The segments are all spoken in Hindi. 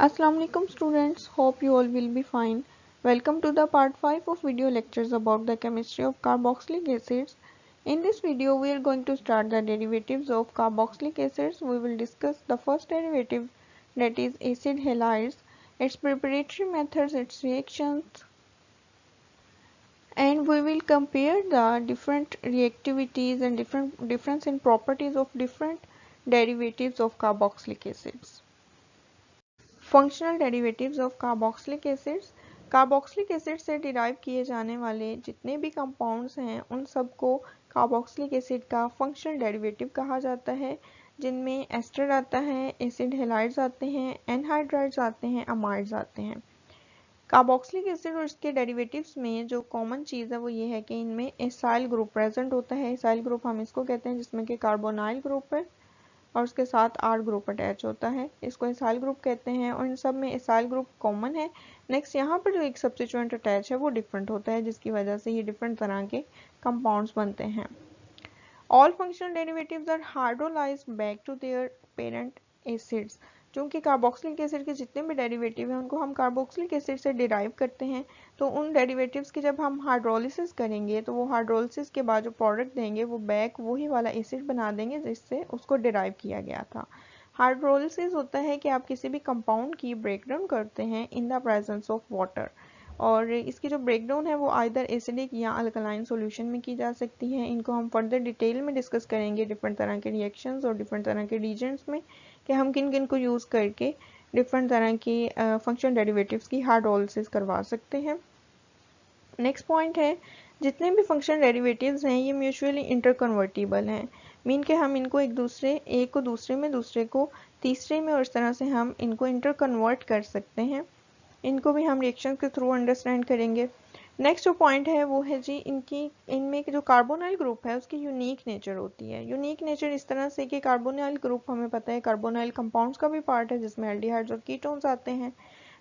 Assalamu alaikum students, hope you all will be fine. Welcome to the part 5 of video lectures about the chemistry of carboxylic acids. In this video we are going to start the derivatives of carboxylic acids. We will discuss the first derivative, that is acid halides, its preparatory methods, its reactions, and we will compare the different reactivities and difference in properties of different derivatives of carboxylic acids. Functional derivatives of carboxylic acids. Carboxylic acid से डिराइव किए जाने वाले जितने भी कंपाउंड्स हैं उन सबको कार्बोक्सिलिक एसिड का फंक्शनल डेरिवेटिव कहा जाता है, जिनमें एस्टर आता है, एसिड हेलाइड्स आते हैं, एनहाइड्राइड्स आते हैं, अमाइड्स आते हैं। कार्बोक्सिलिक एसिड और इसके डेरिवेटिव्स में जो कॉमन चीज़ है वो ये है कि इनमें एसाइल ग्रुप प्रेजेंट होता है। एसाइल ग्रुप हम इसको कहते हैं जिसमें कि कार्बोनाइल ग्रुप है और उसके साथ R ग्रुप अटैच होता है, इसको एसाइल ग्रुप कहते हैं और इन सब में एसाइल ग्रुप कॉमन है। नेक्स्ट यहाँ पर जो एक सब्स्टिट्यूएंट अटैच है वो डिफरेंट होता है, जिसकी वजह से ये डिफरेंट तरह के कंपाउंड्स बनते हैं। All functional derivatives are hydrolysed back to their parent acids. क्योंकि कार्बोक्सिलिक एसिड के जितने भी डेरिवेटिव हैं उनको हम कार्बोक्सिलिक एसिड से डिराइव करते हैं, तो उन डेरिवेटिव्स की जब हम हाइड्रोलिसिस करेंगे तो वो हाइड्रोलिसिस के बाद जो प्रोडक्ट देंगे वो बैक वही वाला एसिड बना देंगे जिससे उसको डिराइव किया गया था। हाइड्रोलिसिस होता है कि आप किसी भी कंपाउंड की ब्रेकडाउन करते हैं in the presence of water, और इसकी जो ब्रेकडाउन है वो आइदर एसिडिक या अल्कलाइन सॉल्यूशन में की जा सकती है। इनको हम फर्दर डिटेल में डिस्कस करेंगे डिफरेंट तरह के रिएक्शंस और डिफरेंट तरह के रीजन्स में कि हम किन किन को यूज़ करके डिफरेंट तरह की फंक्शनल डेरिवेटिव्स की हाइड्रोलिसिस करवा सकते हैं। नेक्स्ट पॉइंट है, जितने भी फंक्शनल डेरिवेटिव्स हैं ये म्यूचुअली इंटरकन्वर्टिबल हैं, मीन के हम इनको एक को दूसरे में, दूसरे को तीसरे में, और इस तरह से हम इनको इंटरकन्वर्ट कर सकते हैं। इनको भी हम रिएक्शन के थ्रू अंडरस्टैंड करेंगे। नेक्स्ट जो पॉइंट है वो है जी इनमें जो कार्बोनाइल ग्रुप है उसकी यूनिक नेचर होती है। यूनिक नेचर इस तरह से कि कार्बोनाइल ग्रुप हमें पता है कार्बोनाइल कंपाउंड्स का भी पार्ट है जिसमें एल्डिहाइड्स और कीटोन्स आते हैं।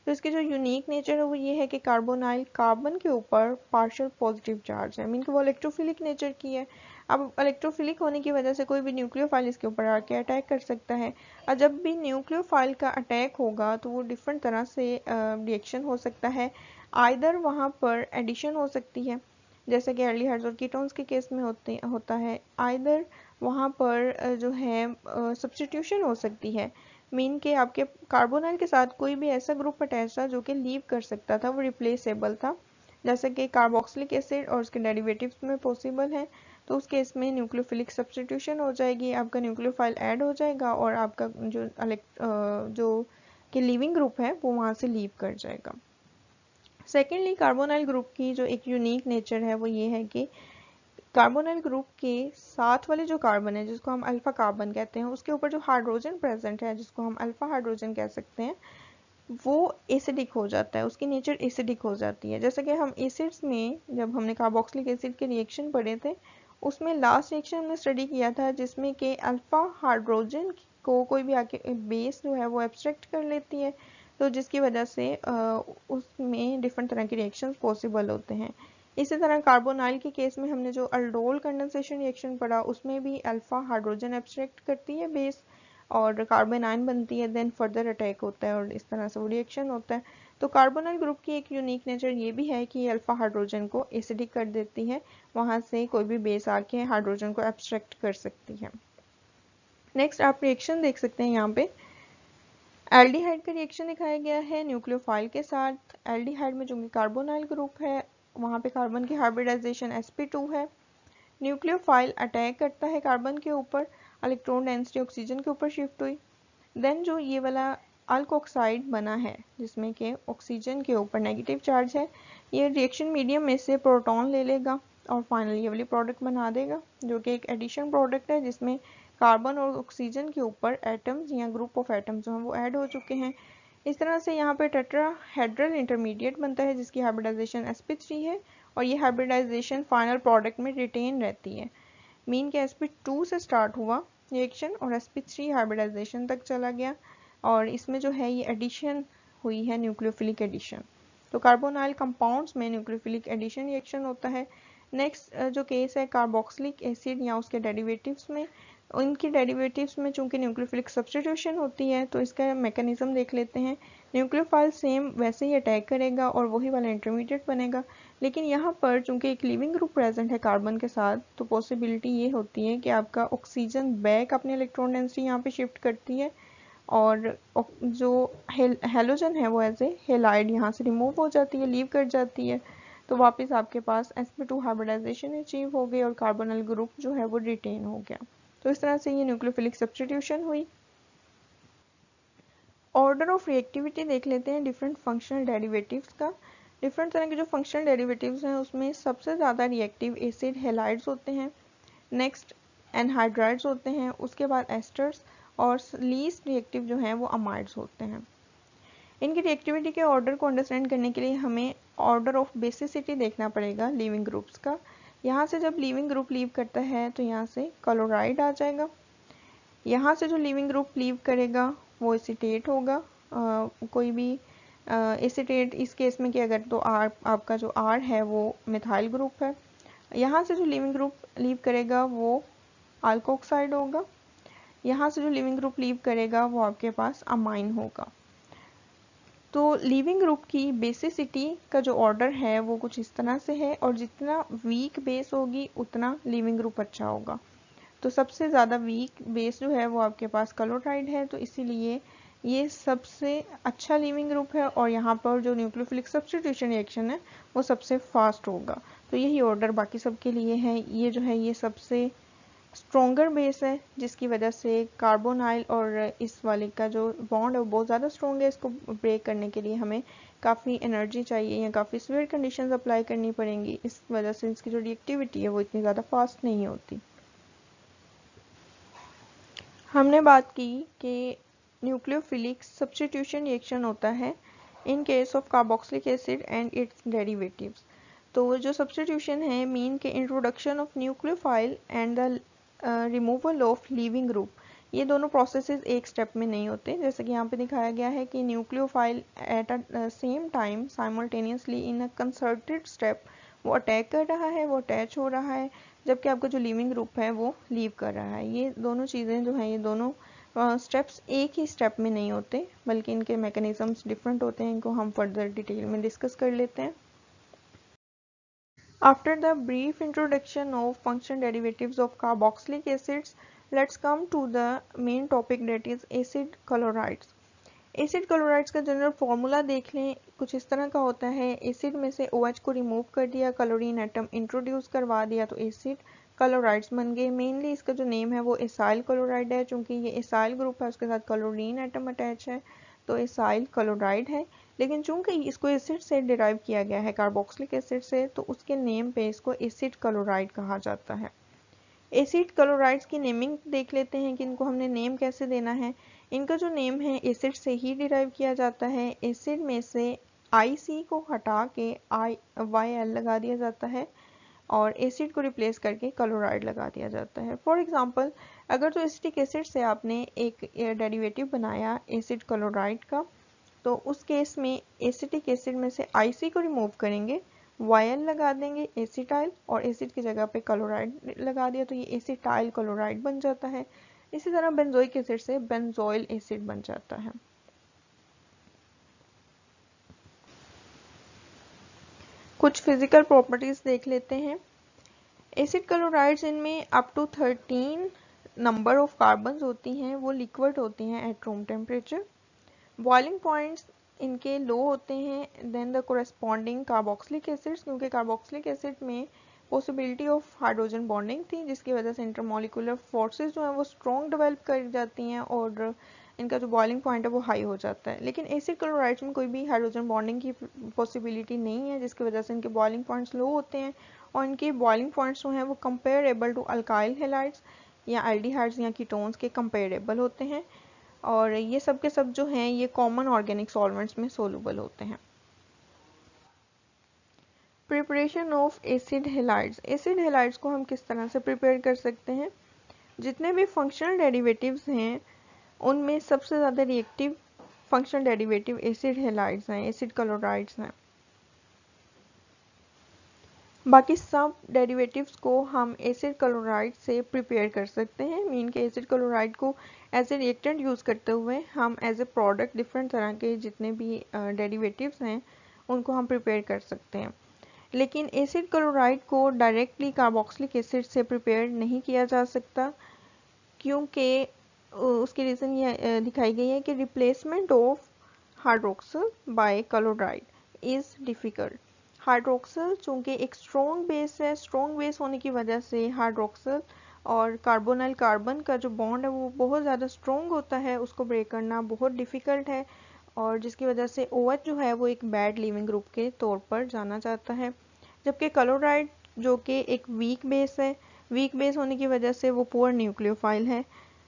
तो इसकी जो यूनिक नेचर है वो ये है कि कार्बोनाइल कार्बन के ऊपर पार्शियल पॉजिटिव चार्ज है, मीन कि वो इलेक्ट्रोफिलिक नेचर की है। अब इलेक्ट्रोफिलिक होने की वजह से कोई भी न्यूक्लियोफाइल इसके ऊपर आके अटैक कर सकता है, और जब भी न्यूक्लियोफाइल का अटैक होगा तो वो डिफरेंट तरह से रिएक्शन हो सकता है। आइदर वहाँ पर एडिशन हो सकती है जैसे कि एल्डिहाइड्स और कीटोन्स के केस में होता है, आइदर वहाँ पर जो है सब्स्टिट्यूशन हो सकती है, मीन के आपके कार्बोनाइल के साथ कोई भी ऐसा ग्रुप अटैच था जो कि लीव कर सकता था, वो रिप्लेसेबल था, जैसे कि कार्बोक्सिलिक एसिड और उसके डेरिवेटिव्स में पॉसिबल है। तो उस केस में न्यूक्लियोफिलिक सब्स्टिट्यूशन हो जाएगी, आपका न्यूक्लियोफाइल ऐड हो जाएगा और आपका जो कि लीविंग ग्रुप है वो वहाँ से लीव कर जाएगा। सेकेंडली कार्बोनाइल ग्रुप की जो एक यूनिक नेचर है वो ये है कि कार्बोनाइल ग्रुप के साथ वाले जो कार्बन है जिसको हम अल्फा कार्बन कहते हैं उसके ऊपर जो हाइड्रोजन प्रेजेंट है जिसको हम अल्फा हाइड्रोजन कह सकते हैं, वो एसिडिक हो जाता है, उसकी नेचर एसिडिक हो जाती है। जैसे कि हम एसिड्स में जब हमने कार्बोक्सिलिक एसिड के रिएक्शन पढ़े थे उसमें लास्ट रिएक्शन हमने स्टडी किया था जिसमें कि अल्फा हाइड्रोजन को कोई भी आके बेस जो है वो एब्स्ट्रैक्ट कर लेती है, तो जिसकी वजह से उसमें डिफरेंट तरह के रिएक्शंस पॉसिबल होते हैं। इसी तरह कार्बोनाइल के केस में हमने जो अल्डोल कंडेंसेशन रिएक्शन पढ़ा उसमें भी अल्फा हाइड्रोजन एब्स्ट्रैक्ट करती है बेस और कार्बन आयन बनती है, देन फर्दर अटैक होता है और इस तरह से वो रिएक्शन होता है। तो कार्बोनाइल ग्रुप की एक यूनिक नेचर ये भी है कि अल्फा हाइड्रोजन को एसिडिक कर देती है, वहां से कोई भी बेस आके हाइड्रोजन को एब्स्ट्रैक्ट कर सकती है। नेक्स्ट आप रिएक्शन देख सकते हैं, यहाँ पे एल्डिहाइड का रिएक्शन दिखाया गया है न्यूक्लियोफाइल के साथ। एल्डिहाइड में जो कि कार्बोनाइल ग्रुप है वहाँ पे कार्बन की हाइब्रिडाइजेशन sp2 है, न्यूक्लियोफाइल अटैक करता है कार्बन के ऊपर, इलेक्ट्रॉन डेंसिटी ऑक्सीजन के ऊपर शिफ्ट हुई, देन जो ये वाला अल्कोक्साइड बना है जिसमें कि ऑक्सीजन के ऊपर नेगेटिव चार्ज है, ये रिएक्शन मीडियम में से प्रोटॉन ले लेगा और फाइनली ये वाली प्रोडक्ट बना देगा जो कि एक एडिशन प्रोडक्ट है जिसमें कार्बन और ऑक्सीजन के ऊपर एटम्स या ग्रुप ऑफ एटम्स जो हैं वो ऐड हो चुके हैं। इस तरह से यहाँ पे टेट्राहेड्रल इंटरमीडिएट बनता है जिसकी हाइब्रिडाइजेशन sp3 है और ये हाइब्रिडाइजेशन फाइनल प्रोडक्ट में रिटेन रहती है, मीन के sp2 से स्टार्ट हुआ रिएक्शन और sp3 हाइब्रिडाइजेशन तक चला गया और इसमें जो है ये एडिशन हुई है न्यूक्लियोफिलिक एडिशन। तो कार्बोनाइल कंपाउंड्स में न्यूक्लियोफिलिक एडिशन रिएक्शन होता है। नेक्स्ट जो केस है कार्बोक्सिलिक एसिड या उसके डेरिवेटिव्स में, इनकी डेरिवेटिव्स में चूंकि न्यूक्लियोफिलिक सब्स्टिट्यूशन होती है तो इसका मैकेनिज्म देख लेते हैं। न्यूक्लियोफाइल सेम वैसे ही अटैक करेगा और वही वाला इंटरमीडिएट बनेगा, लेकिन यहाँ पर चूंकि एक लिविंग ग्रुप प्रेजेंट है कार्बन के साथ, तो पॉसिबिलिटी ये होती है कि आपका ऑक्सीजन बैक अपने इलेक्ट्रॉन डेंसिटी यहाँ पे शिफ्ट करती है और जो हेलोजन है वो एज ए हेलाइड यहाँ से रिमूव हो जाती है, लीव कर जाती है, तो वापस आपके पास sp2 हाइब्रिडाइजेशन अचीव हो गई और कार्बोनल ग्रुप जो है वो रिटेन हो गया। तो इस तरह से ये न्यूक्लियोफिलिक सब्स्टिट्यूशन हुई। ऑर्डर ऑफ रिएक्टिविटी देख लेते हैं डिफरेंट फंक्शनल डेरिवेटिव्स का। डिफरेंट तरह के जो फंक्शनल डेरिवेटिव्स हैं उसमें सबसे ज़्यादा रिएक्टिव एसिड हेलाइड्स होते हैं, नेक्स्ट एनहाइड्राइड्स होते हैं, उसके बाद एस्टर्स, और लीस्ट रिएक्टिव जो हैं वो अमाइड्स होते हैं। इनकी रिएक्टिविटी के ऑर्डर को अंडरस्टैंड करने के लिए हमें ऑर्डर ऑफ बेसिसिटी देखना पड़ेगा लिविंग ग्रुप्स का। यहाँ से जब लिविंग ग्रुप लीव करता है तो यहाँ से क्लोराइड आ जाएगा, यहाँ से जो लिविंग ग्रुप लीव करेगा वो एसीटेट होगा, कोई भी एसीटेट इस केस में कि अगर तो आर आपका जो आर है वो मिथाइल ग्रुप है। यहाँ से जो लिविंग ग्रुप लीव करेगा वो अल्कोक्साइड होगा, यहाँ से जो लिविंग ग्रुप लीव करेगा वो आपके पास अमाइन होगा। तो लिविंग ग्रुप की बेसिसिटी का जो ऑर्डर है वो कुछ इस तरह से है, और जितना वीक बेस होगी उतना लिविंग ग्रुप अच्छा होगा। तो सबसे ज़्यादा वीक बेस जो है वो आपके पास क्लोराइड है, तो इसीलिए ये सबसे अच्छा लिविंग ग्रुप है, और यहाँ पर जो न्यूक्लियोफिलिक सब्स्टिट्यूशन रिएक्शन है वो सबसे फास्ट होगा। तो यही ऑर्डर बाकी सब के लिए है। ये जो है ये सबसे स्ट्रोंगर बेस है, जिसकी वजह से कार्बोनाइल और इस वाले का जो बॉन्ड है वो बहुत ज़्यादा स्ट्रॉन्ग है। इसको ब्रेक करने के लिए हमें काफ़ी एनर्जी चाहिए या काफ़ी सीवियर कंडीशंस अप्लाई करनी पड़ेंगी, इस वजह से इसकी जो रिएक्टिविटी है वो इतनी ज़्यादा फास्ट नहीं होती। हमने बात की कि न्यूक्लियोफिलिक सब्स्टिट्यूशन रिएक्शन होता है in case of carboxylic acid and it's derivatives. तो जो सब्स्टिट्यूशन है मीन के introduction of nucleophile and the removal of living group, ये दोनों प्रोसेसेस एक स्टेप में नहीं होते। जैसे कि यहाँ पे दिखाया गया है कि nucleophile at a same time simultaneously in a concerted step वो अटैक कर रहा है, वो अटैच हो रहा है, जबकि आपका जो लिविंग ग्रुप है वो लीव कर रहा है। ये दोनों चीज़ें जो हैं ये दोनों स्टेप्स एक ही स्टेप में नहीं होते, बल्कि इनके मैकेनिज्म्स डिफरेंट होते हैं। इनको हम फर्दर डिटेल में डिस्कस कर लेते हैं। After the brief introduction of functional derivatives of carboxylic acids, let's come to the main topic, that is acid chlorides. Acid chlorides का जनरल फॉर्मूला देख लें, कुछ इस तरह का होता है। एसिड में से OH को रिमूव कर दिया, क्लोरीन एटम इंट्रोड्यूस करवा दिया, तो एसिड क्लोराइड्स बन गए। मेनली इसका जो नेम है वो एसाइल क्लोराइड है, चूंकि ये एसाइल ग्रुप है उसके साथ क्लोरीन एटम अटैच है, तो एसाइल क्लोराइड है। लेकिन चूंकि इसको एसिड से डिराइव किया गया है कार्बोक्सिलिक एसिड से, तो उसके नेम पे इसको एसिड क्लोराइड कहा जाता है। एसिड क्लोराइड्स की नेमिंग देख लेते हैं कि इनको हमने नेम कैसे देना है। इनका जो नेम है एसिड से ही डिराइव किया जाता है। एसिड में से IC को हटा के YL लगा दिया जाता है और एसिड को रिप्लेस करके क्लोराइड लगा दिया जाता है। फॉर एग्जांपल, अगर तो एसिटिक एसिड से आपने एक डेरिवेटिव बनाया एसिड क्लोराइड का, तो उस केस में एसिटिक एसिड में से IC को रिमूव करेंगे, YL लगा देंगे एसिटाइल, और एसिड की जगह पे क्लोराइड लगा दिया, तो ये एसिटाइल क्लोराइड बन जाता है। इसी तरह बेंजोइक एसिड से बेंजोइल एसिड बन जाता है। कुछ फिजिकल प्रॉपर्टीज देख लेते हैं। एसिड क्लोराइड्स इनमें up to 13 number of carbon होती हैं, वो लिक्विड होती हैं at room temperature. Boiling points इनके लो होते हैं than the corresponding carboxylic acids, क्योंकि कार्बोक्सिलिक एसिड में पॉसिबिलिटी ऑफ हाइड्रोजन बॉन्डिंग थी, जिसकी वजह से इंटरमोलिकुलर फोर्सेस जो हैं वो स्ट्रॉन्ग डेवलप कर जाती हैं और इनका जो बॉइलिंग पॉइंट है वो हाई हो जाता है। लेकिन एसिड क्लोराइड्स में कोई भी हाइड्रोजन बॉन्डिंग की पॉसिबिलिटी नहीं है, जिसकी वजह से इनके बॉइलिंग पॉइंट्स लो होते हैं, और इनके बॉइलिंग पॉइंट्स जो हैं वो कंपेरेबल टू अल्काइल हैलाइड्स या एल्डिहाइड्स या कीटोन्स के कंपेरेबल होते हैं, और ये सब के सब जो हैं ये कॉमन ऑर्गेनिक सॉल्वेंट्स में सोलूबल होते हैं। Preparation of acid halides. Acid halides को हम किस तरह से प्रिपेयर कर सकते हैं। जितने भी फंक्शनल डेरिवेटिव्स हैं उनमें सबसे ज़्यादा reactive functional derivative acid halides हैं, एसिड क्लोराइड्स हैं। बाकी सब डेरिवेटिव्स को हम एसिड क्लोराइड से प्रिपेयर कर सकते हैं। मीन के एसिड क्लोराइड को एज ए रिएक्टेंट यूज़ करते हुए हम एज ए प्रोडक्ट डिफरेंट तरह के जितने भी डेरिवेटिव्स हैं उनको हम प्रिपेयर कर सकते हैं। लेकिन एसिड क्लोराइड को डायरेक्टली कार्बोक्सिलिक एसिड से प्रिपेयर नहीं किया जा सकता, क्योंकि उसकी रीज़न ये दिखाई गई है कि replacement of hydroxyl by chloride is difficult. Hydroxyl चूँकि एक स्ट्रॉन्ग बेस है, स्ट्रॉन्ग बेस होने की वजह से हाइड्रोक्सल और कार्बोनाइल कार्बन का जो बॉन्ड है वो बहुत ज़्यादा स्ट्रॉन्ग होता है, उसको ब्रेक करना बहुत डिफ़िकल्ट है, और जिसकी वजह से OH जो है वो एक बैड लिविंग ग्रुप के तौर पर जाना जाता है। जबकि क्लोराइड जो कि एक वीक बेस है, वीक बेस होने की वजह से वो पुअर न्यूक्लियोफाइल है,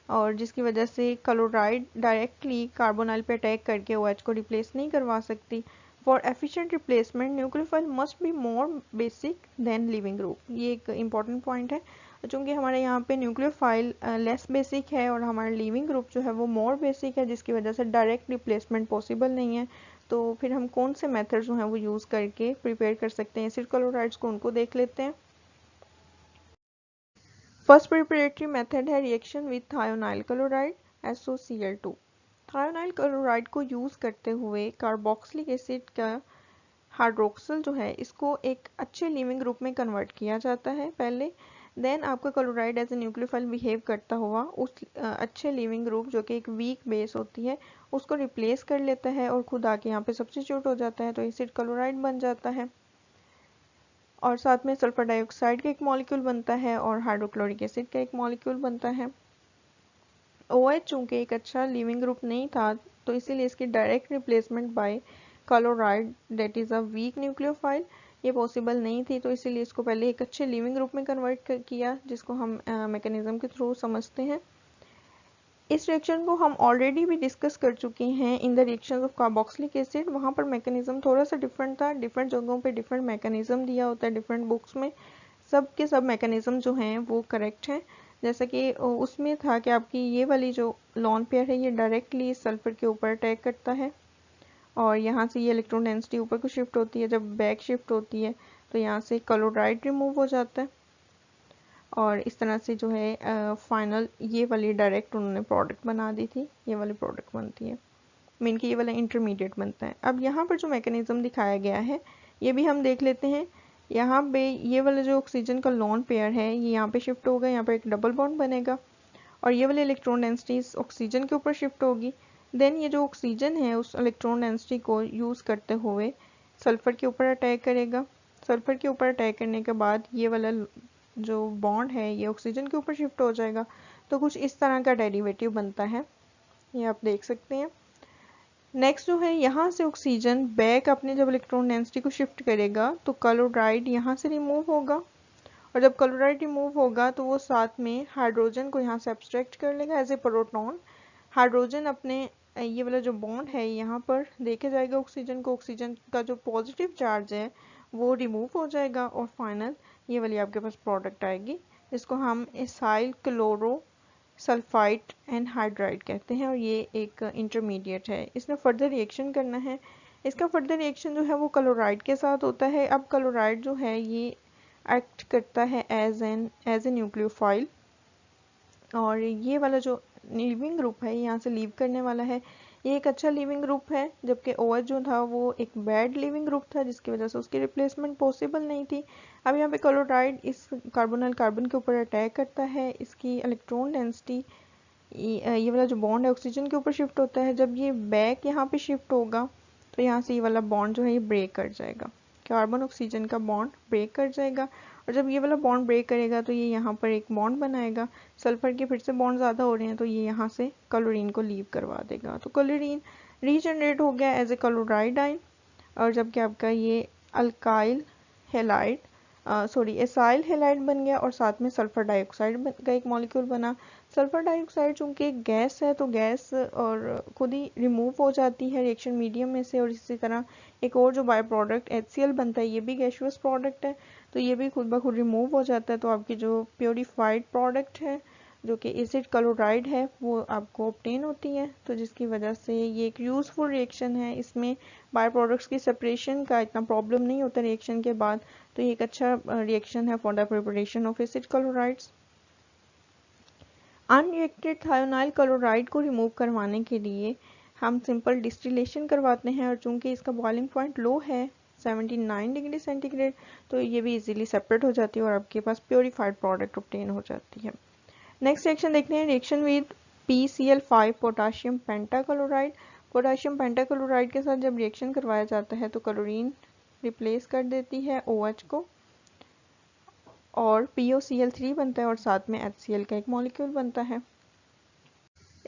और जिसकी वजह से क्लोराइड डायरेक्टली कार्बोनाइल पे अटैक करके OH को रिप्लेस नहीं करवा सकती। For efficient replacement nucleophile must be more basic than leaving group. ये एक इंपॉर्टेंट पॉइंट है, चूँकि हमारे यहाँ पे न्यूक्लियोफाइल लेस बेसिक है और हमारा लिविंग ग्रुप जो है वो मोर बेसिक है, जिसकी वजह से डायरेक्ट रिप्लेसमेंट पॉसिबल नहीं है। तो फिर हम कौन से मेथड जो हैं वो यूज़ करके प्रिपेयर कर सकते हैं एसिड क्लोराइड्स को, उनको देख लेते हैं। फर्स्ट प्रिपरेटरी मेथड है reaction with thionyl chloride SOCl2। Thionyl chloride को यूज़ करते हुए कार्बोक्सिलिक एसिड का हाइड्रोक्सल जो है इसको एक अच्छे लिविंग ग्रुप में कन्वर्ट किया जाता है पहले, देन आपका chloride as a nucleophile behave करता हुआ उस अच्छे लिविंग ग्रुप जो कि एक वीक बेस होती है उसको रिप्लेस कर लेता है और खुद आके यहाँ पे सब्स्टिट्यूट हो जाता है, तो एसिड क्लोराइड बन जाता है। और साथ में सल्फर डाइऑक्साइड का एक मॉलिक्यूल बनता है और हाइड्रोक्लोरिक एसिड का एक मॉलिक्यूल बनता है। OH चूँकि एक अच्छा लिविंग ग्रुप नहीं था, तो इसीलिए इसकी direct replacement bye chloride that is a weak nucleophile ये पॉसिबल नहीं थी, तो इसीलिए इसको पहले एक अच्छे लिविंग ग्रुप में कन्वर्ट किया, जिसको हम मैकेनिज्म के थ्रू समझते हैं। इस रिएक्शन को हम ऑलरेडी भी डिस्कस कर चुके हैं in the reaction of carboxylic acid. वहाँ पर मैकेनिज्म थोड़ा सा डिफरेंट था, डिफरेंट जगहों पे डिफरेंट मैकेनिज्म दिया होता है डिफरेंट बुक्स में, सब के सब मैकेनिज्म जो हैं वो करेक्ट हैं। जैसा कि उसमें था कि आपकी ये वाली जो लॉन पेयर है ये डायरेक्टली सल्फर के ऊपर अटैक करता है और यहाँ से ये इलेक्ट्रॉन डेंसिटी ऊपर को शिफ्ट होती है, जब बैक शिफ्ट होती है तो यहाँ से क्लोराइड रिमूव हो जाता है और इस तरह से जो है फाइनल ये वाली डायरेक्ट उन्होंने प्रोडक्ट बना दी थी, ये वाली प्रोडक्ट बनती है, मीन कि ये वाला इंटरमीडिएट बनता है। अब यहाँ पर जो मैकेनिज्म दिखाया गया है ये भी हम देख लेते हैं। यहाँ पे ये वाला जो ऑक्सीजन का लोन पेयर है ये यहाँ पे शिफ्ट होगा, यहाँ पे एक डबल बॉन्ड बनेगा और ये वाली इलेक्ट्रॉन डेंसिटी इस ऑक्सीजन के ऊपर शिफ्ट होगी। देन ये जो ऑक्सीजन है उस इलेक्ट्रॉन डेंसिटी को यूज़ करते हुए सल्फर के ऊपर अटैक करेगा। सल्फर के ऊपर अटैक करने के बाद ये वाला जो बॉन्ड है ये ऑक्सीजन के ऊपर शिफ्ट हो जाएगा, तो कुछ इस तरह का डेरिवेटिव बनता है, ये आप देख सकते हैं। नेक्स्ट जो है यहाँ से ऑक्सीजन बैक अपने जब इलेक्ट्रॉन डेंसिटी को शिफ्ट करेगा तो क्लोराइड यहाँ से रिमूव होगा और जब क्लोराइड रिमूव होगा तो वो साथ में हाइड्रोजन को यहाँ से एब्स्ट्रैक्ट कर लेगा एज ए प्रोटॉन। हाइड्रोजन अपने ये वाला जो बॉन्ड है यहाँ पर देखे जाएगा ऑक्सीजन को, ऑक्सीजन का जो पॉजिटिव चार्ज है वो रिमूव हो जाएगा और फाइनल ये वाली आपके पास प्रोडक्ट आएगी जिसको हम एसाइल क्लोरो सल्फाइड एनहाइड्राइड कहते हैं और ये एक इंटरमीडिएट है। इसमें फर्दर रिएक्शन करना है, इसका फर्दर रिएक्शन जो है वो क्लोराइड के साथ होता है। अब क्लोराइड जो है ये एक्ट करता है एज ए न्यूक्लियोफाइल और ये वाला जो लिविंग ग्रुप है यहाँ से लीव करने वाला है, ये एक अच्छा लिविंग ग्रुप है, जबकि OH जो था वो एक बैड लिविंग ग्रुप था जिसकी वजह से उसकी रिप्लेसमेंट पॉसिबल नहीं थी। अब यहाँ पे क्लोराइड इस कार्बोनाइल कार्बन के ऊपर अटैक करता है, इसकी इलेक्ट्रॉन डेंसिटी ये वाला जो बॉन्ड है ऑक्सीजन के ऊपर शिफ्ट होता है। जब ये बैक यहाँ पे शिफ्ट होगा तो यहाँ से ये वाला बॉन्ड जो है ये ब्रेक कर जाएगा, कार्बन ऑक्सीजन का बॉन्ड ब्रेक कर जाएगा और जब ये वाला बॉन्ड ब्रेक करेगा तो ये यहाँ पर एक बॉन्ड बनाएगा। सल्फर के फिर से बॉन्ड ज़्यादा हो रहे हैं तो ये यहाँ से क्लोरीन को लीव करवा देगा, तो क्लोरीन रीजनरेट हो गया एज ए क्लोराइड आइन। और जबकि आपका ये अल्काइल हेलाइड एसाइल हेलाइड बन गया और साथ में सल्फर डाइऑक्साइड का एक मॉलिक्यूल बना। सल्फर डाइऑक्साइड चूंकि एक गैस है तो गैस और खुद ही रिमूव हो जाती है रिएक्शन मीडियम में से, और इसी तरह एक और जो बाय प्रोडक्ट HCl बनता है ये भी गैसियस प्रोडक्ट है तो ये भी खुद ब खुद रिमूव हो जाता है, तो आपकी जो प्योरीफाइड प्रोडक्ट है जो कि एसिड क्लोराइड है वो आपको ऑब्टेन होती है। तो जिसकी वजह से ये एक यूज़फुल रिएक्शन है, इसमें बाय प्रोडक्ट्स की सेपरेशन का इतना प्रॉब्लम नहीं होता रिएक्शन के बाद। तो ये एक अच्छा रिएक्शन है for the preparation of acid chlorides. Unreacted thionyl chloride को रिमूव करवाने के लिए हम सिंपल डिस्टिलेशन करवाते हैं, और चूंकि इसका बॉइलिंग पॉइंट लो है 79 डिग्री सेंटीग्रेड, तो ये भी इजीली सेपरेट हो जाती है और आपके पास प्योरीफाइड प्रोडक्ट ऑब्टेन हो जाती है। नेक्स्ट रिएक्शन देखते हैं, reaction with PCl5 potassium pentachloride. Potassium pentachloride के साथ जब रिएक्शन करवाया जाता है तो क्लोरीन रिप्लेस कर देती है OH को, और POCl3 बनता है और साथ में HCl का एक मॉलिक्यूल बनता है।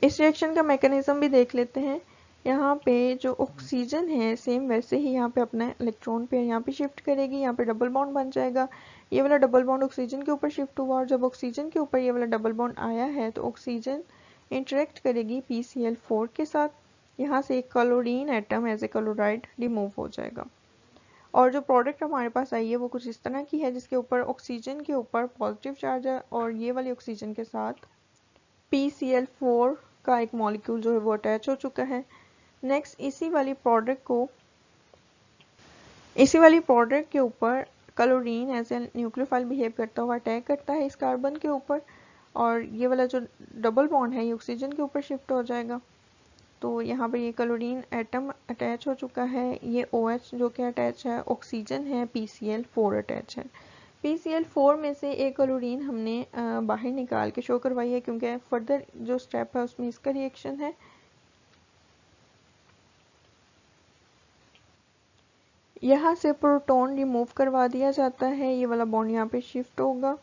इस रिएक्शन का मैकेनिज्म भी देख लेते हैं। यहाँ पे जो ऑक्सीजन है सेम वैसे ही यहाँ पे अपना इलेक्ट्रॉन पेयर यहाँ पे शिफ्ट करेगी, यहाँ पे डबल बॉन्ड बन जाएगा। ये वाला डबल बॉन्ड ऑक्सीजन के ऊपर शिफ्ट हुआ, और जब ऑक्सीजन के ऊपर ये वाला डबल बॉन्ड आया है तो ऑक्सीजन इंटरेक्ट करेगी PCl4 के साथ। यहाँ से एक chlorine atom as a chloride remove हो जाएगा, और जो प्रोडक्ट हमारे पास आई है वो कुछ इस तरह की है, जिसके ऊपर ऑक्सीजन के ऊपर पॉजिटिव चार्ज है और ये वाली ऑक्सीजन के साथ PCl4 का एक मॉलिक्यूल जो है वो अटैच हो चुका है। नेक्स्ट इसी वाली प्रोडक्ट के ऊपर chlorine as a nucleophile behave करता हुआ अटैक करता है इस कार्बन के ऊपर, और ये वाला जो डबल बॉन्ड है ये ऑक्सीजन के ऊपर शिफ्ट हो जाएगा। तो यहाँ पर ये क्लोरीन एटम अटैच हो चुका है, ये OH जो कि अटैच है, ऑक्सीजन है, PCl4 अटैच है। PCl4 में से एक क्लोरीन हमने बाहर निकाल के शो करवाई है, क्योंकि फर्दर जो स्टेप है उसमें इसका रिएक्शन है। यहाँ से प्रोटॉन रिमूव करवा दिया जाता है, ये वाला बॉन्ड यहाँ पे शिफ्ट होगा।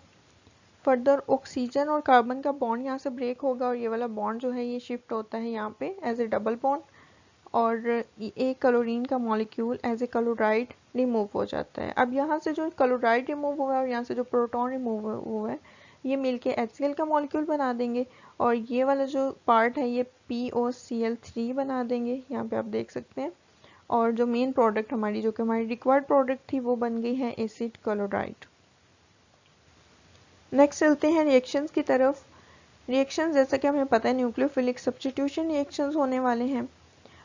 फर्दर ऑक्सीजन और कार्बन का बॉन्ड यहाँ से ब्रेक होगा, और ये वाला बॉन्ड जो है ये शिफ्ट होता है यहाँ पे एज ए डबल बॉन्ड, और एक क्लोरीन का molecule as a chloride remove हो जाता है। अब यहाँ से जो क्लोराइड रिमूव हुआ है और यहाँ से जो प्रोटॉन रिमूव हुआ है ये मिलके HCl का मॉलिक्यूल बना देंगे, और ये वाला जो पार्ट है ये POCl3 बना देंगे, यहाँ पे आप देख सकते हैं। और जो मेन प्रोडक्ट हमारी जो कि हमारी रिक्वायर्ड प्रोडक्ट थी वो बन गई है एसिड क्लोराइड। नेक्स्ट चलते हैं रिएक्शंस की तरफ। रिएक्शंस जैसा कि हमें पता है न्यूक्लियोफिलिक सब्स्टिट्यूशन रिएक्शंस होने वाले हैं,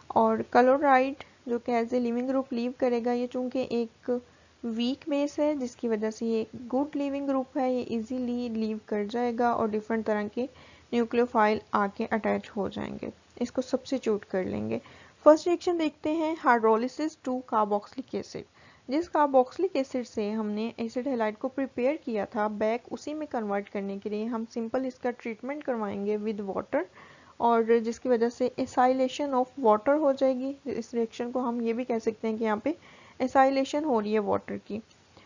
और क्लोराइड जो कि as a leaving group leave करेगा, ये चूंकि एक वीक बेस है जिसकी वजह से ये गुड लिविंग ग्रुप है, ये इजीली लीव कर जाएगा और डिफरेंट तरह के न्यूक्लियोफाइल आके अटैच हो जाएंगे, इसको सब्स्टिट्यूट कर लेंगे। फर्स्ट रिएक्शन देखते हैं, हाइड्रोलिसिस टू कार्बोक्सिलिक एसिड। जिस कार्बोक्सिलिक एसिड से हमने एसिड हैलाइड को प्रिपेयर किया था बैक उसी में कन्वर्ट करने के लिए हम सिंपल इसका ट्रीटमेंट करवाएंगे विद वाटर, और जिसकी वजह से एसाइलेशन ऑफ वाटर हो जाएगी। इस रिएक्शन को हम ये भी कह सकते हैं कि यहाँ पे एसाइलेशन हो रही है वाटर की।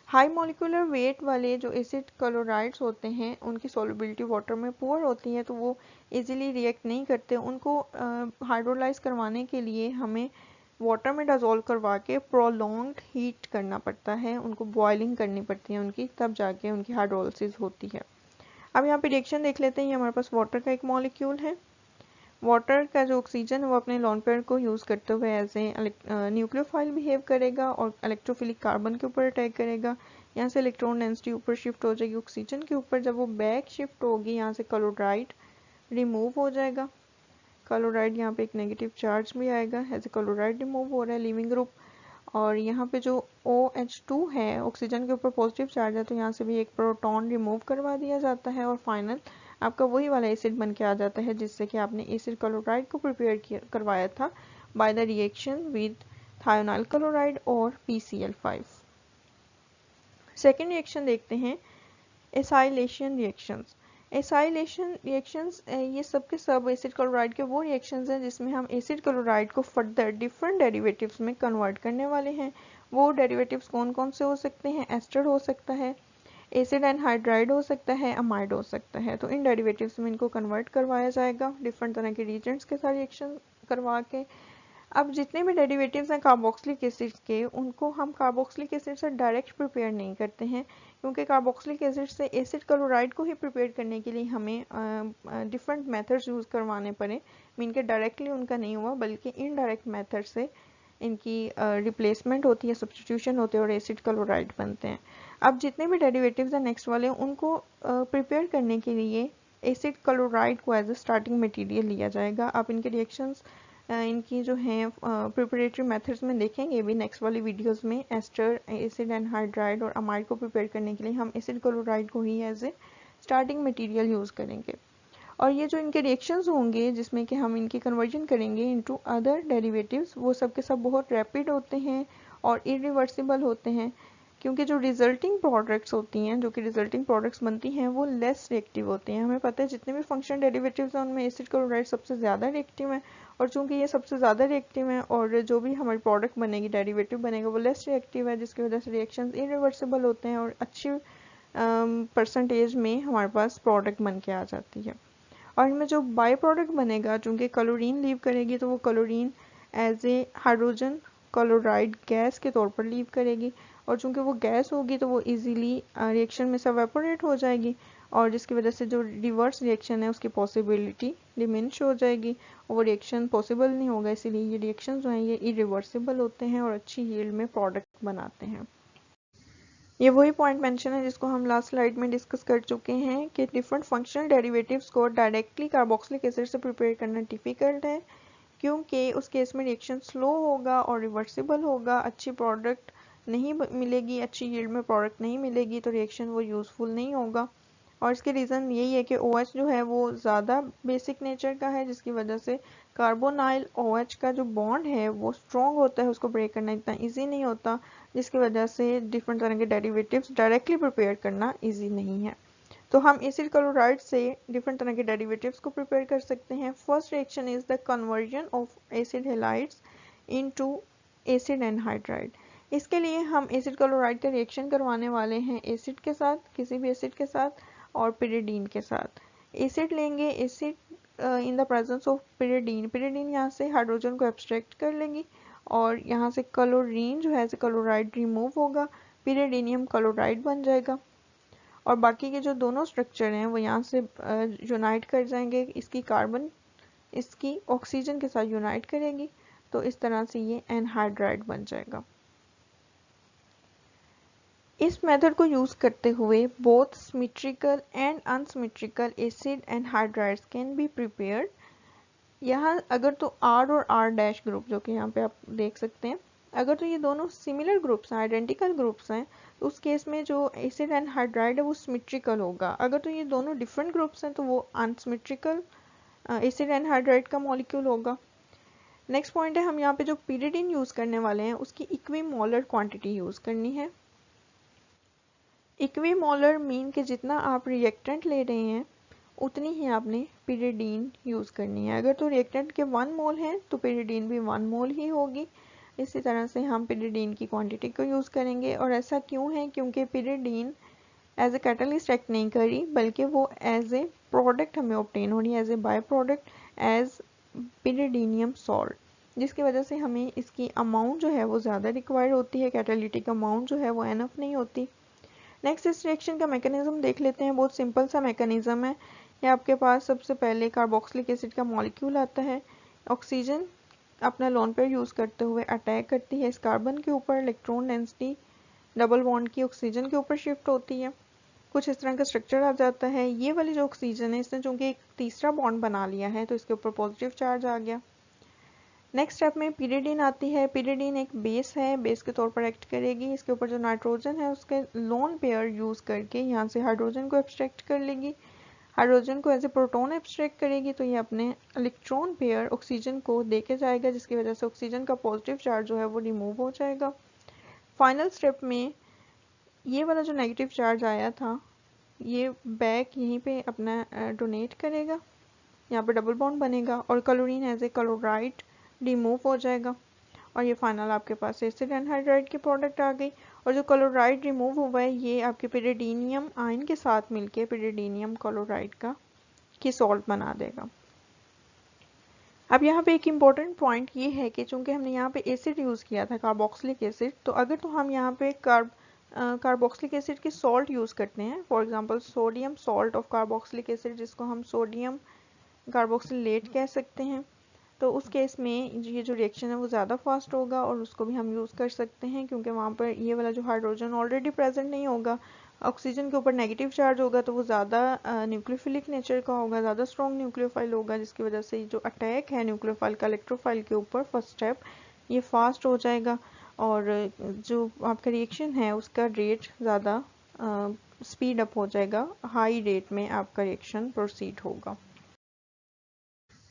हाई मॉलिक्यूलर वेट वाले जो एसिड क्लोराइड्स होते हैं उनकी सॉल्युबिलिटी वाटर में पुअर होती है, तो वो इजीली रिएक्ट नहीं करते। उनको हाइड्रोलाइज करवाने के लिए हमें वाटर में डिसॉल्व करवा के प्रोलॉन्ग्ड हीट करना पड़ता है, उनको बॉइलिंग करनी पड़ती है उनकी, तब जाके उनकी हाइड्रोलिसिस होती है। अब यहाँ पे रिएक्शन देख लेते हैं, हमारे पास वाटर का एक मॉलिक्यूल है। वाटर का जो ऑक्सीजन है वो अपने लोन पेयर को यूज करते हुए एज ए न्यूक्लियोफाइल बिहेव करेगा और इलेक्ट्रोफिलिक कार्बन के ऊपर अटैक करेगा। यहाँ से इलेक्ट्रॉन डेंसिटी ऊपर शिफ्ट हो जाएगी ऑक्सीजन के ऊपर, जब वो बैक शिफ्ट होगी यहाँ से क्लोराइड रिमूव हो जाएगा। क्लोराइड यहाँ पे एक नेगेटिव चार्ज भी आएगा, एज ए क्लोराइड रिमूव हो रहा है लिविंग ग्रुप। और यहाँ पे जो OH2 है ऑक्सीजन के ऊपर पॉजिटिव चार्ज है, तो यहाँ से भी एक प्रोटॉन रिमूव करवा दिया जाता है, और फाइनल आपका वही वाला एसिड बन के आ जाता है जिससे कि आपने एसिड क्लोराइड को प्रिपेयर करवाया था by the reaction with thionyl chloride और PCl5। सेकेंड रिएक्शन देखते हैं, एसाइलेशन रिएक्शंस। एसाइलेशन रिएक्शंस ये सब के सब एसिड क्लोराइड के वो रिएक्शंस हैं जिसमें हम एसिड क्लोराइड को फर्दर डिफरेंट डेरिवेटिव्स में कन्वर्ट करने वाले हैं। वो डेरिवेटिव्स कौन कौन से हो सकते हैं, एस्टर हो सकता है, एसिड एनहाइड्राइड हो सकता है, अमाइड हो सकता है। तो इन डेरिवेटिव्स में इनको कन्वर्ट करवाया जाएगा डिफरेंट तरह के रिएजेंट्स के साथ रिएक्शन करवा के। अब जितने भी डेरिवेटिव्स हैं कार्बोक्सिलिक एसिड के, उनको हम कार्बोक्सिलिक एसिड से डायरेक्ट प्रिपेयर नहीं करते हैं, क्योंकि कार्बोक्सिलिक एसिड से एसिड क्लोराइड को ही प्रिपेयर करने के लिए हमें डिफरेंट मेथड्स यूज करवाने पड़े। मीन के डायरेक्टली उनका नहीं हुआ बल्कि इनडायरेक्ट मेथड से इनकी रिप्लेसमेंट होती है, सब्स्टिट्यूशन होते हैं और एसिड क्लोराइड बनते हैं। अब जितने भी डेरिवेटिव्स हैं नेक्स्ट वाले, उनको प्रिपेयर करने के लिए एसिड क्लोराइड को एज ए स्टार्टिंग मटेरियल लिया जाएगा। आप इनके रिएक्शंस इनकी जो हैं प्रिपरेटरी मेथड्स में देखेंगे भी नेक्स्ट वाली वीडियोस में। एस्टर, एसिड एनहाइड्राइड और अमाइड को प्रिपेयर करने के लिए हम एसिड क्लोराइड को ही as a starting material use करेंगे। और ये जो इनके रिएक्शंस होंगे जिसमें कि हम इनकी कन्वर्जन करेंगे इनटू अदर डेरिवेटिव्स, वो सब के सब बहुत रैपिड होते हैं और इरिवर्सिबल होते हैं, क्योंकि जो रिजल्टिंग प्रोडक्ट्स होती हैं, जो कि रिजल्टिंग प्रोडक्ट्स बनती हैं, वो लेस रिएक्टिव होती हैं। हमें पता है जितने भी फंक्शनल डेरिवेटिव्स हैं उनमें एसिड क्लोराइड सबसे ज़्यादा रिएक्टिव है, और चूंकि ये सबसे ज़्यादा रिएक्टिव है और जो भी हमारी प्रोडक्ट बनेगी, डेरिवेटिव बनेगा, वो लेस रिएक्टिव है, जिसकी वजह से रिएक्शंस इरिवर्सिबल होते हैं और अच्छी परसेंटेज में हमारे पास प्रोडक्ट बन के आ जाती है। और इनमें जो बाई प्रोडक्ट बनेगा, चूंकि क्लोरीन लीव करेगी तो वो chlorine as a hydrogen chloride gas के तौर पर लीव करेगी, और चूंकि वो गैस होगी तो वो इजीली रिएक्शन में से एवेपोरेट हो जाएगी, और जिसकी वजह से जो रिवर्स रिएक्शन है उसकी पॉसिबिलिटी डिमिनिश हो जाएगी और वो रिएक्शन पॉसिबल नहीं होगा। इसीलिए ये रिएक्शन जो हैं ये इरिवर्सिबल होते हैं और अच्छी यील्ड में प्रोडक्ट बनाते हैं। ये वही पॉइंट मेंशन है जिसको हम लास्ट स्लाइड में डिस्कस कर चुके हैं कि डिफरेंट फंक्शनल डेरिवेटिव्स को डायरेक्टली कार्बोक्सिलिक एसिड से प्रिपेयर करना डिफिकल्ट है, क्योंकि उस केस में रिएक्शन स्लो होगा और रिवर्सिबल होगा, अच्छी प्रोडक्ट नहीं मिलेगी, अच्छी यील्ड में प्रोडक्ट नहीं मिलेगी, तो रिएक्शन वो यूज़फुल नहीं होगा। और इसके रीज़न यही है कि OH जो है वो ज़्यादा बेसिक नेचर का है, जिसकी वजह से कार्बोनाइल OH का जो बॉन्ड है वो स्ट्रॉन्ग होता है, उसको ब्रेक करना इतना ईजी नहीं होता, जिसकी वजह से डिफरेंट तरह के डेरिवेटिव्स डायरेक्टली प्रिपेयर करना ईजी नहीं है। तो हम एसिड क्लोराइड से डिफरेंट तरह के डेरिवेटिव्स को प्रिपेयर कर सकते हैं। First reaction is the conversion of acid halides into acid anhydride. इसके लिए हम एसिड क्लोराइड का रिएक्शन करवाने वाले हैं एसिड के साथ, किसी भी एसिड के साथ, और पिरिडीन के साथ। एसिड लेंगे, acid in the presence of pyridine, pyridine यहाँ से हाइड्रोजन को एब्स्ट्रैक्ट कर लेगी और यहाँ से क्लोरीन जो है क्लोराइड रिमूव होगा, पिरिडीनियम क्लोराइड बन जाएगा, और बाकी के जो दोनों स्ट्रक्चर हैं वो यहाँ से यूनाइट कर जाएंगे। इसकी कार्बन इसकी ऑक्सीजन के साथ यूनाइट करेगी, तो इस तरह से ये एनहाइड्राइड बन जाएगा। इस मेथड को यूज करते हुए both symmetrical and unsymmetrical acid and hydrides can be prepared. यहाँ अगर तो R और R' ग्रुप, जो कि यहाँ पे आप देख सकते हैं, अगर तो ये दोनों सिमिलर ग्रुप्स हैं, आइडेंटिकल ग्रुप्स हैं, तो उस केस में जो एसिड एंड हाइड्राइड है वो सिमेट्रिकल होगा। अगर तो ये दोनों डिफरेंट ग्रुप्स हैं तो वो अनसिमेट्रिकल एसिड एंड हाइड्राइड का मॉलिक्यूल होगा। नेक्स्ट पॉइंट है, हम यहाँ पे जो पिरिडीन यूज करने वाले हैं उसकी इक्विमोलर क्वांटिटी यूज करनी है। इक्विमोलर मीन के जितना आप रिएक्टेंट ले रहे हैं उतनी ही आपने पिरिडीन यूज़ करनी है। अगर तो रिएक्टेंट के 1 मोल है तो पिरिडीन भी 1 मोल ही होगी। इसी तरह से हम पिरिडीन की क्वांटिटी को यूज़ करेंगे। और ऐसा क्यों है? क्योंकि pyridine as a catalyst act नहीं करी, बल्कि वो एज ए प्रोडक्ट हमें ऑब्टेन हो रही है, as a by product, as pyridinium salt, जिसकी वजह से हमें इसकी अमाउंट जो है वो ज़्यादा रिक्वायर्ड होती है, कैटालिटिक अमाउंट जो है वो एनफ नहीं होती। नेक्स्ट इस रिएक्शन का मैकेनिज्म देख लेते हैं। बहुत सिंपल सा मैकेनिज्म है। ये आपके पास सबसे पहले कार्बोक्सिलिक एसिड का मॉलिक्यूल आता है, ऑक्सीजन अपना लोन पेयर यूज़ करते हुए अटैक करती है इस कार्बन के ऊपर, इलेक्ट्रॉन डेंसिटी डबल बॉन्ड की ऑक्सीजन के ऊपर शिफ्ट होती है, कुछ इस तरह का स्ट्रक्चर आ जाता है। ये वाली जो ऑक्सीजन है इसने चूंकि एक तीसरा बॉन्ड बना लिया है तो इसके ऊपर पॉजिटिव चार्ज आ गया। नेक्स्ट स्टेप में पिरिडीन आती है। पिरिडीन एक बेस है, बेस के तौर पर एक्ट करेगी। इसके ऊपर जो नाइट्रोजन है उसके लोन पेयर यूज़ करके यहाँ से हाइड्रोजन को एब्स्ट्रैक्ट कर लेगी, हाइड्रोजन को एज ए प्रोटॉन एब्स्ट्रैक्ट करेगी, तो ये अपने इलेक्ट्रॉन पेयर ऑक्सीजन को देके जाएगा, जिसकी वजह से ऑक्सीजन का पॉजिटिव चार्ज जो है वो रिमूव हो जाएगा। फाइनल स्टेप में ये वाला जो नेगेटिव चार्ज आया था ये बैक यहीं पे अपना डोनेट करेगा, यहाँ पे डबल बॉन्ड बनेगा और chlorine as a chloride remove हो जाएगा, और ये फाइनल आपके पास एसिड एनहाइड्राइड की प्रोडक्ट आ गई। और जो क्लोराइड रिमूव हुआ है ये आपके पिरिडीनियम आयन के साथ मिलके पिरिडीनियम क्लोराइड की सॉल्ट बना देगा। अब यहाँ पे एक इम्पॉर्टेंट पॉइंट ये है कि चूंकि हमने यहाँ पे एसिड यूज़ किया था, कार्बोक्सिलिक एसिड, तो अगर तो हम यहाँ पे कार्बोक्सिलिक एसिड की सॉल्ट यूज़ करते हैं, for example sodium salt of carboxylic acid, जिसको हम सोडियम कार्बोक्सिलेट कह सकते हैं, तो उस केस में ये जो रिएक्शन है वो ज़्यादा फास्ट होगा और उसको भी हम यूज़ कर सकते हैं, क्योंकि वहाँ पर ये वाला जो हाइड्रोजन ऑलरेडी प्रेजेंट नहीं होगा, ऑक्सीजन के ऊपर नेगेटिव चार्ज होगा तो वो ज़्यादा न्यूक्लियोफिलिक नेचर का होगा, ज़्यादा स्ट्रॉन्ग न्यूक्लियोफाइल होगा, जिसकी वजह से जो अटैक है न्यूक्लियोफाइल का इलेक्ट्रोफाइल के ऊपर फर्स्ट स्टेप ये फास्ट हो जाएगा और जो आपका रिएक्शन है उसका रेट ज़्यादा स्पीड अप हो जाएगा, हाई रेट में आपका रिएक्शन प्रोसीड होगा।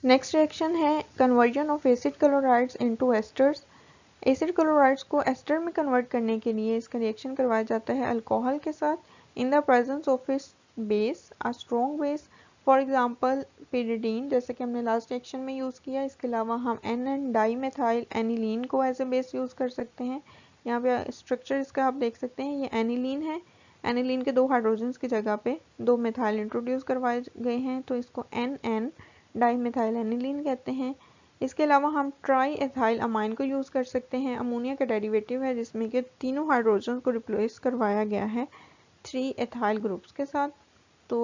नेक्स्ट रिएक्शन है conversion of acid chlorides into asters. Acid chlorides को एस्टर में कन्वर्ट करने के लिए इसका रिएक्शन करवाया जाता है अल्कोहल के साथ इन द प्रेजेंस ऑफ इस base, a strong base, for example pyridine, जैसे कि हमने लास्ट रिएक्शन में यूज़ किया। इसके अलावा हम एन डाईमेथाइल एनिलीन को एज ए बेस यूज़ कर सकते हैं। यहाँ पे स्ट्रक्चर इसका आप देख सकते हैं, ये एनिलीन है। एनिलीन के 2 हाइड्रोजन्स की जगह पे 2 मिथाइल इंट्रोड्यूस करवाए गए हैं, तो इसको एन डाईमेथाइल एनिलीन कहते हैं। इसके अलावा हम ट्राई एथाइल अमाइन को यूज़ कर सकते हैं, अमोनिया का डेरिवेटिव है जिसमें कि तीनों हाइड्रोजन को रिप्लेस करवाया गया है 3 एथाइल ग्रुप्स के साथ। तो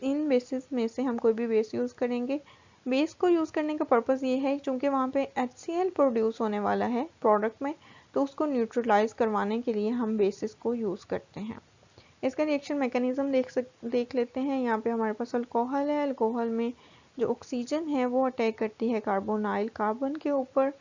इन बेसिस में से हम कोई भी बेस यूज़ करेंगे। बेस को यूज़ करने का पर्पज़ ये है क्योंकि वहाँ पे HCl प्रोड्यूस होने वाला है प्रोडक्ट में, तो उसको न्यूट्रलाइज करवाने के लिए हम बेसिस को यूज़ करते हैं। इसका रिएक्शन मैकेनिज्म देख लेते हैं। यहाँ पे हमारे पास अल्कोहल है, अल्कोहल में जो ऑक्सीजन है वो अटैक करती है कार्बोनाइल कार्बन के ऊपर,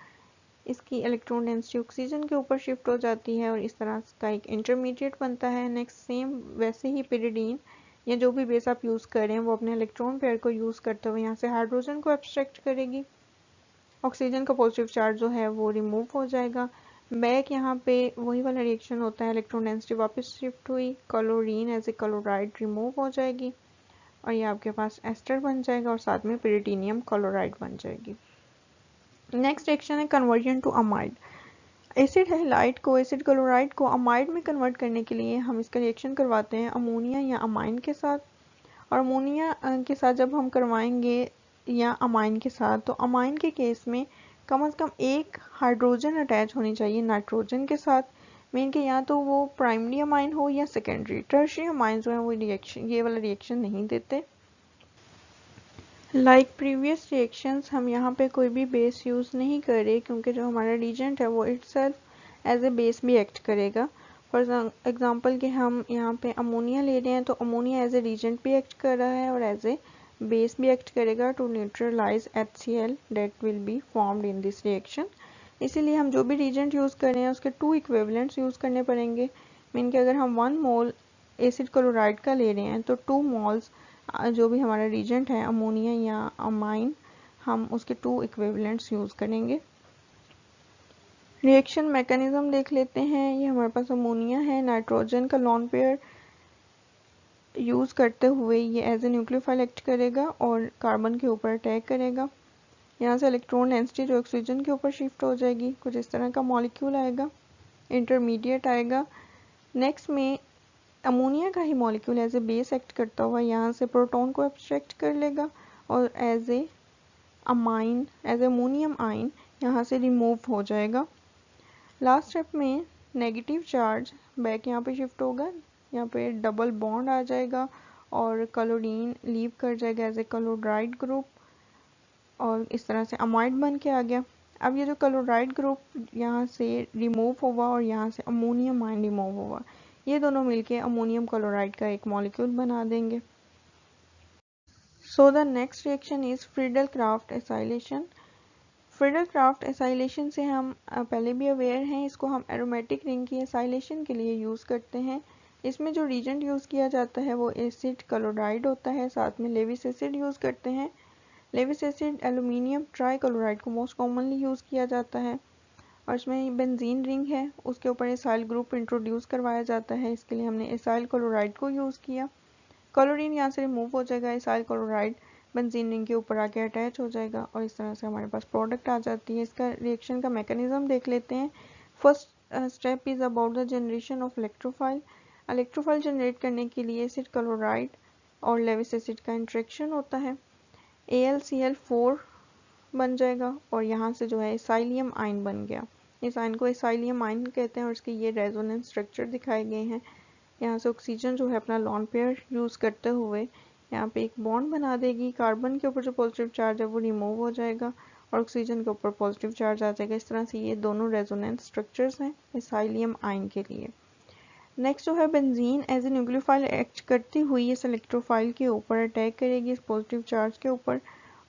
इसकी इलेक्ट्रॉन डेंसिटी ऑक्सीजन के ऊपर शिफ्ट हो जाती है और इस तरह का एक इंटरमीडिएट बनता है। नेक्स्ट सेम वैसे ही पिरिडीन या जो भी बेस आप यूज़ करें वो अपने इलेक्ट्रॉन पेयर को यूज़ करते हुए यहाँ से हाइड्रोजन को एब्स्ट्रैक्ट करेगी, ऑक्सीजन का पॉजिटिव चार्ज जो है वो रिमूव हो जाएगा। बैक यहाँ पे वही वाला रिएक्शन होता है, इलेक्ट्रॉन डेंसिटी वापस शिफ्ट हुई, chlorine as a chloride remove हो जाएगी और ये आपके पास एस्टर बन जाएगा और साथ में पिरिटीनियम क्लोराइड बन जाएगी। नेक्स्ट रिएक्शन है conversion to amide. Acid halide को एसिड क्लोराइड को अमाइड में कन्वर्ट करने के लिए हम इसका रिएक्शन करवाते हैं अमोनिया या अमाइन के साथ, और अमोनिया के साथ जब हम करवाएंगे या अमाइन के साथ, तो अमाइन के केस में कम से कम एक हाइड्रोजन अटैच होनी चाहिए नाइट्रोजन के साथ, मीन के या तो वो प्राइमरी अमाइन हो या सेकेंडरी। टर्शियरी अमाइन जो है वो रिएक्शन ये वाला रिएक्शन नहीं देते। लाइक प्रीवियस रिएक्शंस हम यहाँ पे कोई भी बेस यूज़ नहीं कर रहे क्योंकि जो हमारा रिएजेंट है वो इटसेल्फ एज ए बेस भी एक्ट करेगा। फॉर एग्जांपल कि हम यहाँ पे अमोनिया ले रहे हैं तो अमोनिया एज ए रिएजेंट भी एक्ट कर रहा है और एज ए बेस भी एक्ट करेगा to neutralize HCl that will be formed in this reaction. इसीलिए हम जो भी रिएजेंट यूज़ कर रहे हैं उसके 2 इक्विवेलेंट्स यूज़ करने पड़ेंगे। मीन कि अगर हम 1 मोल एसिड क्लोराइड का ले रहे हैं तो 2 मोल्स जो भी हमारा रिएजेंट है अमोनिया या अमाइन, हम उसके 2 इक्विवेलेंट्स यूज़ करेंगे। रिएक्शन मैकेनिज्म देख लेते हैं। ये हमारे पास अमोनिया है, नाइट्रोजन का लॉन पेयर यूज़ करते हुए ये एज ए न्यूक्लियोफाइल एक्ट करेगा और कार्बन के ऊपर अटैक करेगा। यहाँ से इलेक्ट्रॉन डेंसिटी जो ऑक्सीजन के ऊपर शिफ्ट हो जाएगी, कुछ इस तरह का मॉलिक्यूल आएगा, इंटरमीडिएट आएगा। नेक्स्ट में अमोनिया का ही molecule as a base act करता हुआ यहाँ से प्रोटॉन को एब्स्ट्रैक्ट कर लेगा और as a amine as ammonium ion यहाँ से रिमूव हो जाएगा। लास्ट स्टेप में नेगेटिव चार्ज बैक यहाँ पे शिफ्ट होगा, यहाँ पे डबल बॉन्ड आ जाएगा और क्लोरीन लीव कर जाएगा एज ए क्लोराइड ग्रुप और इस तरह से अमाइड बन के आ गया। अब ये जो क्लोराइड ग्रुप यहाँ से रिमूव हुआ और यहाँ से अमोनियम आइन रिमूव हुआ, ये दोनों मिलके अमोनियम क्लोराइड का एक मॉलिक्यूल बना देंगे। So the next reaction is Friedel Crafts acylation. Friedel Crafts acylation से हम पहले भी अवेयर हैं, इसको हम एरोमेटिक रिंग की एसाइलेशन के लिए यूज़ करते हैं। इसमें जो रीजेंट यूज़ किया जाता है वो एसिड क्लोराइड होता है, साथ में लेविस एसिड यूज़ करते हैं। लेविस एसिड एल्यूमिनियम ट्राईक्लोराइड को मोस्ट कॉमनली यूज़ किया जाता है और इसमें बेंजीन रिंग है, उसके ऊपर एसाइल ग्रुप इंट्रोड्यूस करवाया जाता है। इसके लिए हमने एसाइल क्लोराइड को यूज़ किया। क्लोरीन यहाँ से रिमूव हो जाएगा, एसाइल क्लोराइड बेंजीन रिंग के ऊपर आके अटैच हो जाएगा और इस तरह से हमारे पास प्रोडक्ट आ जाती है। इसका रिएक्शन का मैकेनिज्म देख लेते हैं। First step is about the generation of electrophile. Electrophile generate करने के लिए एसिड क्लोराइड और लेविस एसिड का इंट्रैक्शन होता है, AlCl4 बन जाएगा और यहाँ से जो है एसाइलियम आइन बन गया। इस आइन को एसाइलियम आइन कहते हैं और इसके ये रेजोनेंस स्ट्रक्चर दिखाए गए हैं। यहाँ से ऑक्सीजन जो है अपना लॉन पेयर यूज़ करते हुए यहाँ पे एक बॉन्ड बना देगी, कार्बन के ऊपर जो पॉजिटिव चार्ज है वो रिमूव हो जाएगा और ऑक्सीजन के ऊपर पॉजिटिव चार्ज आ जाएगा। इस तरह से ये दोनों रेजोनेंस स्ट्रक्चर्स हैं एसाइलियम आइन के लिए। नेक्स्ट जो है benzene as a nucleophile act करती हुई इस इलेक्ट्रोफाइल के ऊपर अटैक करेगी इस पॉजिटिव चार्ज के ऊपर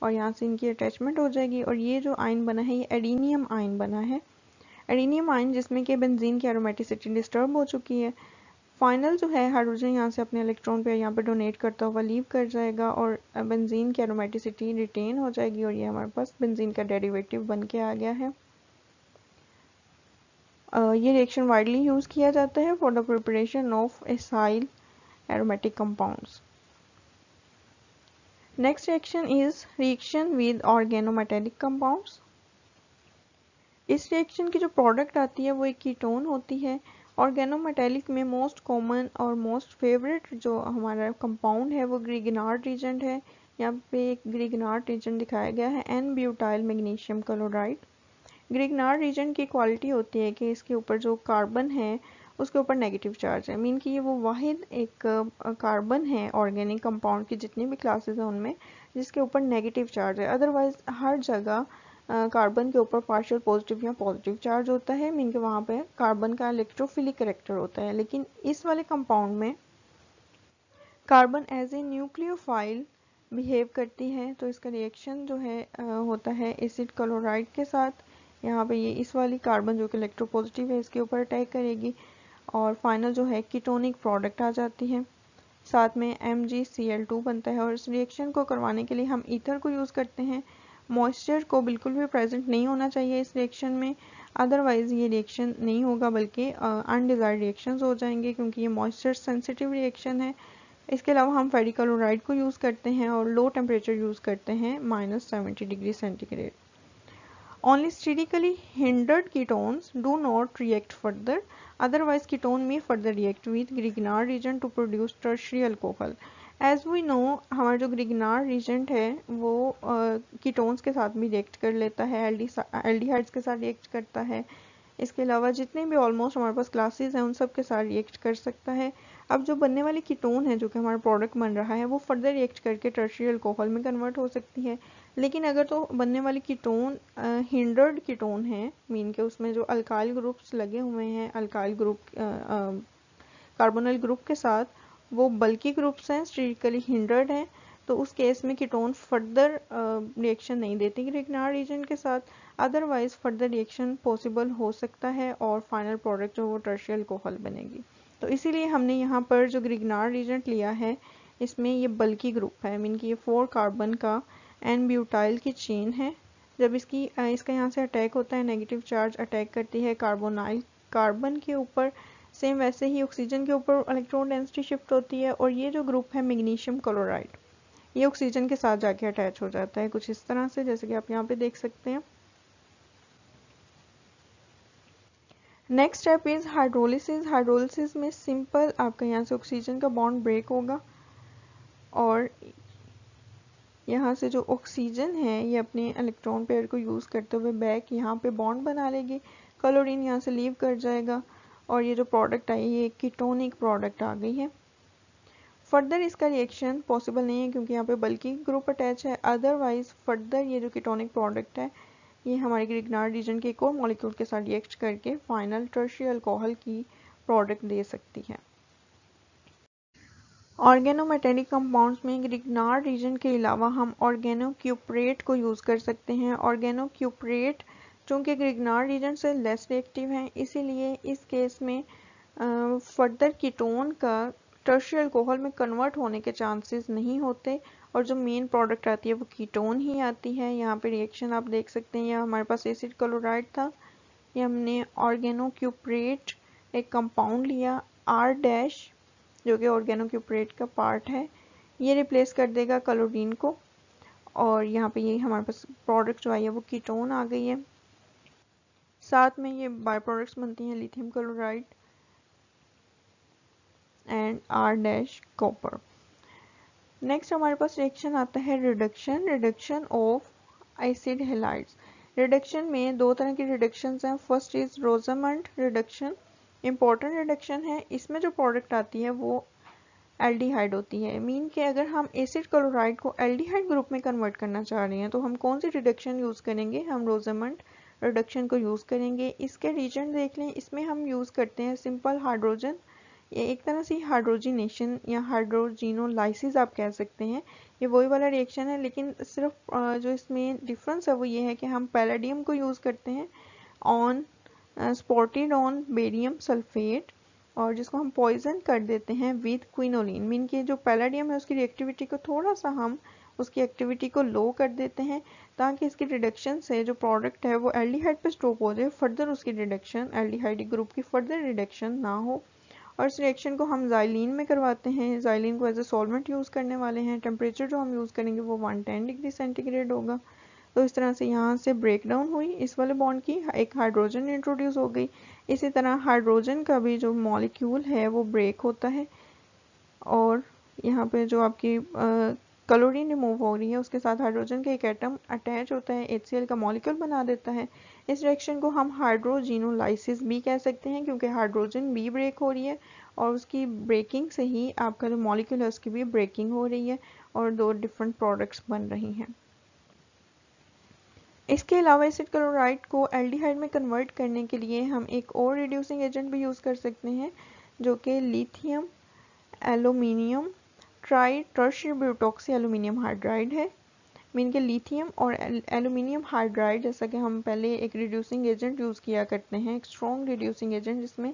और यहाँ से इनकी अटैचमेंट हो जाएगी और ये जो आयन बना है ये एडिनियम आयन बना है। एडिनियम आयन जिसमें कि बेंजीन की एरोमेटिसिटी डिस्टर्ब हो चुकी है। फाइनल जो है हाइड्रोजन यहाँ से अपने इलेक्ट्रॉन पे यहाँ पे डोनेट करता हुआ लीव कर जाएगा और बेंजीन की एरोमेटिसिटी रिटेन हो जाएगी और ये हमारे पास बेंजीन का डेरिवेटिव बन के आ गया है। ये रिएक्शन वाइडली यूज किया जाता है for the preparation of acyl aromatic compounds. Next reaction is reaction with organometallic compounds. इस रिएक्शन की जो प्रोडक्ट आती है वो एक कीटोन होती है। ऑर्गेनोमेटेलिक में मोस्ट कॉमन और मोस्ट फेवरेट जो हमारा कंपाउंड है वो ग्रिगनार्ड रीजेंट है। यहाँ पे एक ग्रिगनार्ड रीजेंट दिखाया गया है N butyl magnesium chloride. Grignard reagent की क्वालिटी होती है कि इसके ऊपर जो कार्बन है उसके ऊपर नेगेटिव चार्ज है, मीन कि ये वो वाहिद एक कार्बन है ऑर्गेनिक कंपाउंड की जितनी भी क्लासेस हैं उनमें जिसके ऊपर नेगेटिव चार्ज है। अदरवाइज हर जगह कार्बन के ऊपर पार्शियल पॉजिटिव या पॉजिटिव चार्ज होता है, मीन के वहाँ पे कार्बन का इलेक्ट्रोफिलिक कैरेक्टर होता है। लेकिन इस वाले कंपाउंड में carbon as a nucleophile behave करती है, तो इसका रिएक्शन जो है होता है एसिड क्लोराइड के साथ। यहाँ पे ये इस वाली कार्बन जो कि इलेक्ट्रोपॉजिटिव है इसके ऊपर अटैक करेगी और फाइनल जो है कीटोनिक प्रोडक्ट आ जाती है, साथ में MgCl2 बनता है। और इस रिएक्शन को करवाने के लिए हम ईथर को यूज़ करते हैं। मॉइस्चर को बिल्कुल भी प्रेजेंट नहीं होना चाहिए इस रिएक्शन में, अदरवाइज ये रिएक्शन नहीं होगा बल्कि अनडिजायर्ड रिएक्शंस हो जाएंगे क्योंकि ये मॉइस्चर सेंसिटिव रिएक्शन है। इसके अलावा हम फेरिक्लोराइड को यूज़ करते हैं और लो टेम्परेचर यूज़ करते हैं -70 degree centigrade. Only statically hindered ketones do not react further, otherwise ketone may further react with Grignard reagent to produce tertiary alcohol. As we know हमारा जो Grignard reagent है वो कीटोन्स के साथ भी रिएक्ट कर लेता है, एल्डिहाइड्स के साथ रिएक्ट करता है। इसके अलावा जितने भी ऑलमोस्ट हमारे पास क्लासेस हैं उन सब के साथ रिएक्ट कर सकता है। अब जो बनने वाली कीटोन है जो कि हमारा प्रोडक्ट बन रहा है वो फर्दर रिएक्ट करके टर्शियरी अल्कोहल में कन्वर्ट हो सकती है। लेकिन अगर तो बनने वाली कीटोन हिंडर्ड कीटोन है, मीन के उसमें जो अल्काइल ग्रुप्स लगे हुए हैं अल्काइल ग्रुप कार्बोनिल ग्रुप के साथ वो बल्कि ग्रुप्स हैं, स्टेटिकली हिंडर्ड हैं, तो उस केस में कीटोन फर्दर रिएक्शन नहीं देती ग्रिग्नार्ड रीजेंट के साथ। अदरवाइज फर्दर रिएक्शन पॉसिबल हो सकता है और फाइनल प्रोडक्ट जो वो टर्शियल अल्कोहल बनेगी। तो इसीलिए हमने यहाँ पर जो ग्रिग्नार्ड रीजेंट लिया है इसमें ये बल्कि ग्रुप है, मीन कि ये 4 कार्बन का एन ब्यूटाइल की चेन है। जब इसका यहाँ से अटैक होता है नेगेटिव चार्ज अटैक करती है कार्बोनाइल कार्बन के ऊपर, सेम वैसे ही ऑक्सीजन के ऊपर इलेक्ट्रॉन डेंसिटी शिफ्ट होती है और ये जो ग्रुप है मैग्नीशियम क्लोराइड ये ऑक्सीजन के साथ जाके अटैच हो जाता है कुछ इस तरह से, जैसे कि आप यहाँ पे देख सकते हैं। Next step is hydrolysis. Hydrolysis में सिंपल आपका यहाँ से ऑक्सीजन का बॉन्ड ब्रेक होगा और यहाँ से जो ऑक्सीजन है ये अपने इलेक्ट्रॉन पेयर को यूज़ करते हुए बैक यहाँ पे बॉन्ड बना लेगी, क्लोरीन यहाँ से लीव कर जाएगा और ये जो प्रोडक्ट आई ये कीटोनिक प्रोडक्ट आ गई है। फर्दर इसका रिएक्शन पॉसिबल नहीं है क्योंकि यहाँ पे बल्कि ग्रुप अटैच है, अदरवाइज फर्दर ये जो कीटोनिक प्रोडक्ट है ये हमारे ग्रिग्नार्ड रीजन के एक और मॉलिक्यूल के साथ रिएक्ट करके फाइनल टर्शियरी अल्कोहल की प्रोडक्ट दे सकती है। ऑर्गेनोमेटेलिक कंपाउंड्स में ग्रिग्नार्ड रीजन के अलावा हम ऑर्गेनोक्यूपरेट को यूज़ कर सकते हैं। ऑर्गेनोक्यूपरेट चूँकि ग्रिग्नार्ड रीजन से लेस रिएक्टिव हैं इसीलिए इस केस में फर्दर कीटोन का टर्शियरी अल्कोहल में कन्वर्ट होने के चांसेस नहीं होते और जो मेन प्रोडक्ट आती है वो कीटोन ही आती है। यहाँ पे रिएक्शन आप देख सकते हैं, यह हमारे पास एसिड क्लोराइड था, ये हमने ऑर्गेनोक्यूपरेट एक कंपाउंड लिया R- जो कि ऑर्गेनोक्यूपरेट का पार्ट है, ये रिप्लेस कर देगा क्लोरीन को और यहाँ पे ये हमारे पास प्रोडक्ट जो आई है वो कीटोन आ गई है। साथ में ये बाय प्रोडक्ट्स बनती हैं lithium chloride and R- copper. Next हमारे पास रिएक्शन आता है reduction of acid halides. Reduction में दो तरह की रिडक्शंस हैं। First is Rosamond reduction, important reduction है, इसमें जो प्रोडक्ट आती है वो एल्डिहाइड होती है, मीन कि अगर हम एसिड क्लोराइड को एल्डिहाइड ग्रुप में कन्वर्ट करना चाह रहे हैं तो हम कौन सी रिडक्शन यूज़ करेंगे, हम रोजामंड रिडक्शन को यूज़ करेंगे। इसके रीजन देख लें, इसमें हम यूज़ करते हैं सिंपल हाइड्रोजन ये एक तरह से हाइड्रोजिनेशन या हाइड्रोजिनोलाइसिस आप कह सकते हैं। ये वही वाला रिएक्शन है, लेकिन सिर्फ जो इसमें डिफरेंस है वो ये है कि हम पैलेडियम को यूज़ करते हैं on spotted on barium sulphate, और जिसको हम पॉइजन कर देते हैं विद क्विनोलिन। मीन के जो पैलेडियम है उसकी रिएक्टिविटी को थोड़ा सा हम उसकी एक्टिविटी को लो कर देते हैं, ताकि इसकी रिडक्शन से जो प्रोडक्ट है वो एल्डिहाइड पे स्टॉप हो जाए, फर्दर उसकी रिडक्शन एल्डिहाइड ग्रुप की फर्दर रिडक्शन ना हो। और इस रिएक्शन को हम ज़ाइलीन में करवाते हैं। ज़ाइलीन को एज ए सॉल्वेंट यूज़ करने वाले हैं। टेम्परेचर जो हम यूज़ करेंगे वो 110 डिग्री सेंटीग्रेड होगा। तो इस तरह से यहाँ से ब्रेक डाउन हुई इस वाले बॉन्ड की, एक हाइड्रोजन इंट्रोड्यूस हो गई। इसी तरह हाइड्रोजन का भी जो मॉलिक्यूल है वो ब्रेक होता है, और यहाँ पे जो आपकी क्लोरीन रिमूव हो रही है उसके साथ हाइड्रोजन का एक एटम अटैच होता है, HCl का मॉलिक्यूल बना देता है। इस रिएक्शन को हम हाइड्रोजिनोलाइसिस भी कह सकते हैं, क्योंकि हाइड्रोजन भी ब्रेक हो रही है और उसकी ब्रेकिंग से ही आपका जो मॉलिक्यूल है उसकी भी ब्रेकिंग हो रही है और दो डिफरेंट प्रोडक्ट्स बन रही हैं। इसके अलावा एसिड क्लोराइड को एल्डिहाइड में कन्वर्ट करने के लिए हम एक और रिड्यूसिंग एजेंट भी यूज़ कर सकते हैं, जो कि lithium aluminium tri tertiary butoxy aluminium hydride है। मीन के लिथियम और एल्यूमिनियम हाइड्राइड, जैसा कि हम पहले एक रिड्यूसिंग एजेंट यूज़ किया करते हैं, एक स्ट्रॉन्ग रिड्यूसिंग एजेंट जिसमें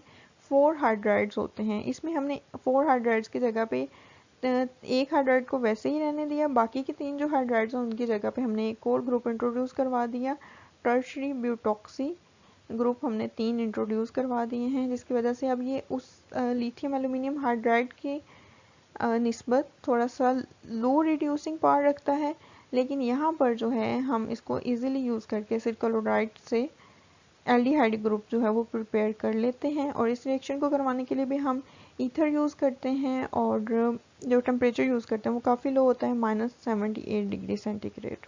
4 हाइड्राइड्स होते हैं। इसमें हमने 4 हाइड्राइड्स की जगह पे एक हाइड्राइड को वैसे ही रहने दिया, बाकी के 3 जो हाइड्राइड्स हैं उनकी जगह पे हमने एक और ग्रुप इंट्रोड्यूस करवा दिया, टर्शियरी ब्यूटॉक्सी ग्रुप हमने 3 इंट्रोड्यूस करवा दिए हैं, जिसकी वजह से अब ये उस लिथियम एल्यूमिनियम हाइड्राइड की निस्बत थोड़ा सा लो रिड्यूसिंग पावर रखता है। लेकिन यहाँ पर जो है हम इसको इजीली यूज़ करके एसिड क्लोराइड से एल्डिहाइड ग्रुप जो है वो प्रिपेयर कर लेते हैं। और इस रिएक्शन को करवाने के लिए भी हम ईथर यूज़ करते हैं, और जो टेम्परेचर यूज़ करते हैं वो काफ़ी लो होता है, -78 डिग्री सेंटीग्रेड।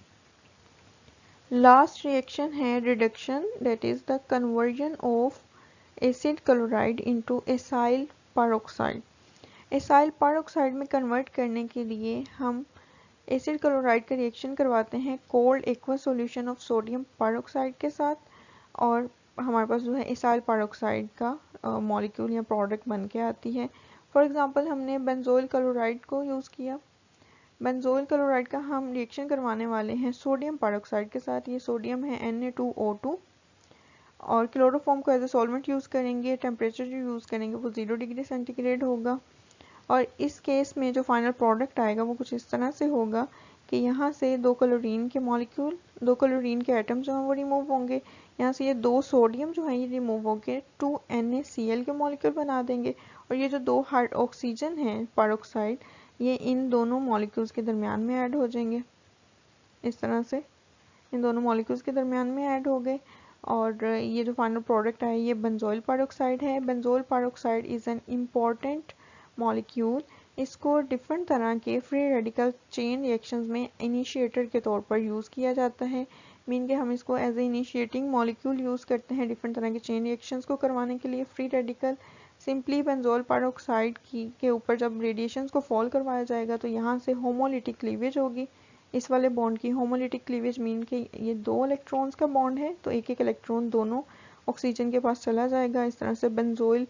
लास्ट रिएक्शन है reduction, that is the conversion of acid chloride into acyl peroxide. Acyl peroxide में कन्वर्ट करने के लिए हम एसिड क्लोराइड का रिएक्शन करवाते हैं cold aqua solution of sodium peroxide के साथ, और हमारे पास जो है एसाइल पेरोक्साइड का मॉलिक्यूल या प्रोडक्ट बन के आती है। फॉर एग्जांपल हमने बेंजोइल क्लोराइड को यूज़ किया। बेंजोइल क्लोराइड का हम रिएक्शन करवाने वाले हैं सोडियम पेरोक्साइड के साथ। ये सोडियम है Na2O2, और क्लोरोफॉर्म को एज ए सॉल्वेंट यूज़ करेंगे। टेम्परेचर जो यूज़ करेंगे वो 0 डिग्री सेंटीग्रेड होगा। और इस केस में जो फाइनल प्रोडक्ट आएगा वो कुछ इस तरह से होगा कि यहाँ से 2 क्लोरीन के मॉलिक्यूल, 2 क्लोरीन के एटम जो हैं वो रिमूव होंगे। यहाँ से ये 2 सोडियम जो है ये रिमूव होकर 2 NaCl के मॉलिक्यूल बना देंगे, और ये जो 2 हार्ड ऑक्सीजन है पेरोक्साइड, ये इन दोनों मॉलिक्यूल्स के दरमियान में ऐड हो जाएंगे। इस तरह से इन दोनों मॉलिक्यूल्स के दरमियान में ऐड हो गए, और ये जो फाइनल प्रोडक्ट है ये बेंजोइल पेरोक्साइड है। Benzoyl peroxide is an important molecule. इसको डिफरेंट तरह के फ्री रेडिकल चेन रिएक्शंस में इनिशिएटर के तौर पर यूज़ किया जाता है। मीन के हम इसको as a initiating molecule use करते हैं डिफरेंट तरह के चेन रिएक्शंस को करवाने के लिए। Free radical simply benzoyl peroxide के ऊपर जब रेडिएशंस को फॉल करवाया जाएगा तो यहाँ से होमोलिटिक क्लीवेज होगी। इस वाले बॉन्ड की होमोलिटिक क्लीवेज मीन के ये 2 इलेक्ट्रॉन्स का बॉन्ड है, तो एक एक इलेक्ट्रॉन दोनों ऑक्सीजन के पास चला जाएगा। इस तरह से बेंजोइल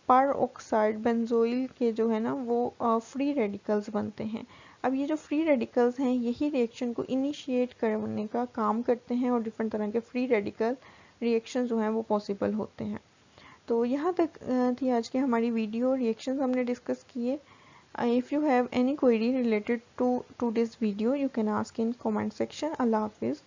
पेरोक्साइड, बेंजोइल के जो है ना वो फ्री रेडिकल्स बनते हैं। अब ये जो फ्री रेडिकल्स हैं यही रिएक्शन को इनिशिएट करने का काम करते हैं, और डिफरेंट तरह के फ्री रेडिकल रिएक्शन जो हैं वो पॉसिबल होते हैं। तो यहाँ तक थी आज की हमारी वीडियो, रिएक्शंस हमने डिस्कस किए। If you have any query related to this video, you can ask in comment section. Allah Hafiz.